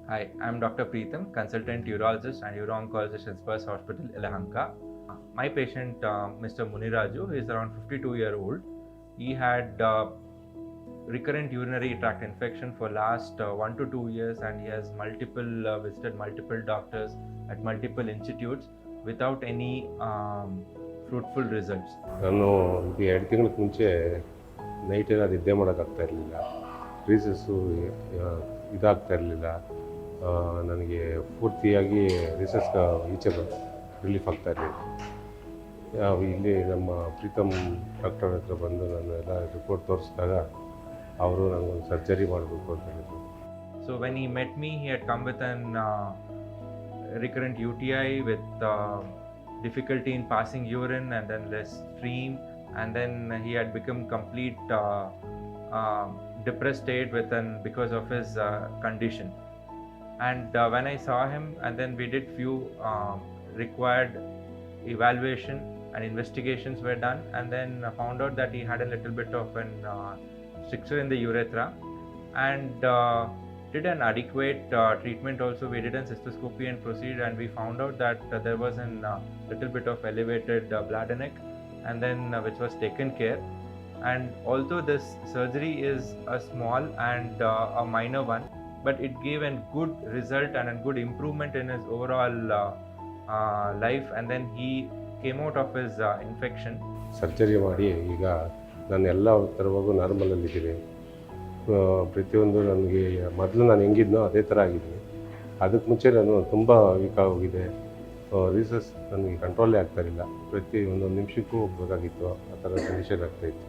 Hi, I'm Dr. Preetham, consultant urologist and uro-oncologist at Spurs Hospital, Yelahanka. My patient, Mr. Muniraju, is around 52-year-old. He had recurrent urinary tract infection for last 1 to 2 years, and he has visited multiple doctors at multiple institutes without any fruitful results. ನಾನು 2 ತಿಂಗಳ ಮುಂಚೆ night ಎಲ್ಲ ನಿದ್ದೆ ಮಾಡೋಕ್ಕಾಗ್ತಾ ಇರಲಿಲ್ಲ. ರೀಸಸ್ಸು ಇದಾಗ್ತಾ ಇರಲಿಲ್ಲ. ನನಗೆ ಪೂರ್ತಿಯಾಗಿ ರೀಸಸ್ ಈಚೆ ರಿಲೀಫ್ ಆಗ್ತಾ ಇರಲಿಲ್ಲ. ಇಲ್ಲಿ ನಮ್ಮ ಪ್ರೀತಮ್ ಡಾಕ್ಟರ್ ಹತ್ರ ಬಂದು ನಾನು ಎಲ್ಲ ರಿಪೋರ್ಟ್ ತೋರಿಸಿದಾಗ ಅವರು ನನಗೊಂದು ಸರ್ಜರಿ ಮಾಡಬೇಕು ಅಂತ ಹೇಳಿದರು. So when he met me, he had come with an recurrent UTI with difficulty in passing urine and then less stream, and then he had become complete depressed state because of his condition. And when I saw him, and then we did few required evaluation and investigations were done, and then found out that he had a little bit of an stricture in the urethra, and did an adequate treatment also. We did a cystoscopy and proceed, and we found out that there was a little bit of elevated bladder neck, and then which was taken care. And although this surgery is a small and a minor one, but it gave a good result and a good improvement in his overall life, and then he came out of his infection. Surgery ಮಾಡಿ ಈಗ ನಾನು ಎಲ್ಲ ಥರವಾಗೂ ನಾರ್ಮಲಲ್ಲಿದ್ದೀನಿ. ಪ್ರತಿಯೊಂದು ನನಗೆ ಮೊದಲು ನಾನು ಹೆಂಗಿದ್ನೋ ಅದೇ ಥರ ಆಗಿದ್ದೀನಿ. ಅದಕ್ಕೆ ಮುಂಚೆ ನಾನು ತುಂಬ ವೀಕ್ ಆಗೋಗಿದೆ. ರೀಸಸ್ ನನಗೆ ಕಂಟ್ರೋಲೇ ಆಗ್ತಾಯಿರಲಿಲ್ಲ. ಪ್ರತಿ ಒಂದೊಂದು ನಿಮಿಷಕ್ಕೂ ಹೋಗಬೇಕಾಗಿತ್ತು, ಆ ಥರ ಕಂಡೀಷನ್ ಆಗ್ತಾಯಿತ್ತು.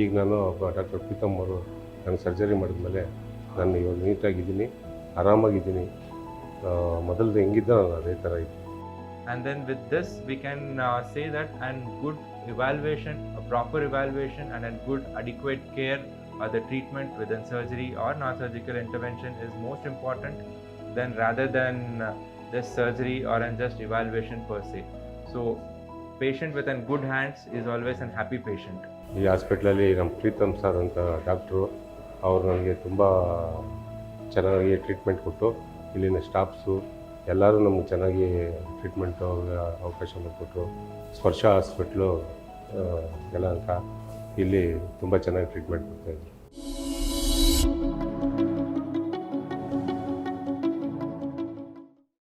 ಈಗ ನಾನು ಡಾಕ್ಟರ್ ಪ್ರೀತಮ್ ಅವರು ನನಗೆ ಸರ್ಜರಿ ಮಾಡಿದ್ಮೇಲೆ ನಾನು ಇವಾಗ ನೀಟಾಗಿದ್ದೀನಿ, ಆರಾಮಾಗಿದ್ದೀನಿ. ಮೊದಲು ಹೆಂಗಿದ್ದ ನಾನು ಅದೇ ಥರ ಇದ್ದೀನಿ. And then with this we can say that and good evaluation, a proper evaluation and a good adequate care or the treatment within surgery or non-surgical intervention is most important than rather than this surgery or and just evaluation per se. So patient with an good hands is always a happy patient. ಈ ಹಾಸ್ಪಿಟ್ಲಲ್ಲಿ ನಮ್ಮ Preetham sir ಅಂತ doctor ಅವರು ನನಗೆ ತುಂಬ ಚೆನ್ನಾಗಿ treatment ಕೊಟ್ಟು, ಇಲ್ಲಿನ ಸ್ಟಾಫ್ಸು ಎಲ್ಲರೂ ನಮಗೆ ಚೆನ್ನಾಗಿ ಟ್ರೀಟ್ಮೆಂಟ್ ಅವಕಾಶ ಮಾಡಿಕೊಟ್ರು. ಸ್ಪರ್ಶ ಹಾಸ್ಪಿಟ್ಲು ಯಲಹಂಕ ಇಲ್ಲಿ ತುಂಬ ಚೆನ್ನಾಗಿ ಟ್ರೀಟ್ಮೆಂಟ್ ಕೊಡ್ತಾಯಿದ್ರು.